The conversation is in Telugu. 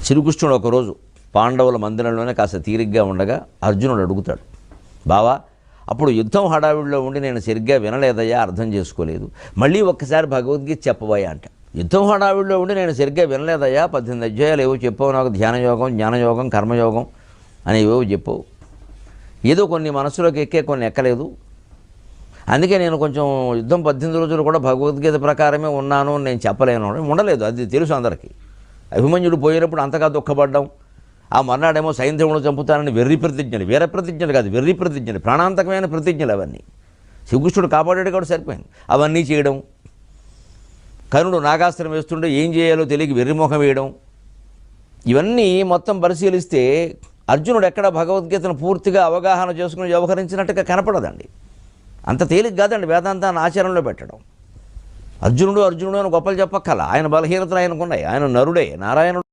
శ్రీకృష్ణుడు ఒకరోజు పాండవుల మందిరంలోనే కాస్త తీరిగ్గా ఉండగా అర్జునుడు అడుగుతాడు, బావా అప్పుడు యుద్ధం హడావిడిలో ఉండి నేను సరిగ్గా వినలేదయ్యా, అర్థం చేసుకోలేదు, మళ్ళీ ఒక్కసారి భగవద్గీత చెప్పబోయా అంట. యుద్ధం హడావిడిలో ఉండి నేను సరిగ్గా వినలేదయ్యా, 18 అధ్యాయాలు ఏవో చెప్పావు నాకు, ధ్యానయోగం, జ్ఞానయోగం, కర్మయోగం అని ఏవో చెప్పావు, ఏదో కొన్ని మనసులోకి ఎక్కే కొన్ని ఎక్కలేదు, అందుకే నేను కొంచెం యుద్ధం 18 రోజులు కూడా భగవద్గీత ప్రకారమే ఉన్నాను, నేను చెప్పలేను, ఉండలేదు, అది తెలుసు అందరికీ. అభిమన్యుడు పోయినప్పుడు అంతగా దుఃఖపడ్డాం, ఆ మర్నాడేమో సైంధవుడు చంపుతానని వెర్రి ప్రతిజ్ఞలు, వీర ప్రతిజ్ఞలు కాదు, వెర్రి ప్రతిజ్ఞలు, ప్రాణాంతకమైన ప్రతిజ్ఞలు అవన్నీ. శ్రీకృష్ణుడు కాపాడాడు కూడా సరిపోయింది. అవన్నీ చేయడం, కర్ణుడు నాగాస్త్రం వేస్తుంటే ఏం చేయాలో తెలియక వెర్రిమోహం వేయడం, ఇవన్నీ మొత్తం పరిశీలిస్తే అర్జునుడు ఎక్కడ భగవద్గీతను పూర్తిగా అవగాహన చేసుకుని వ్యవహరించినట్టుగా కనపడదండి. అంత తేలిక కాదండి వేదాంతాన్ని ఆచరణలో పెట్టడం. అర్జునుడు అని గొప్పలు చెప్పక్కల, ఆయన బలహీనతలు ఆయనకున్నాయి, ఆయన నరుడే, నారాయణుడు.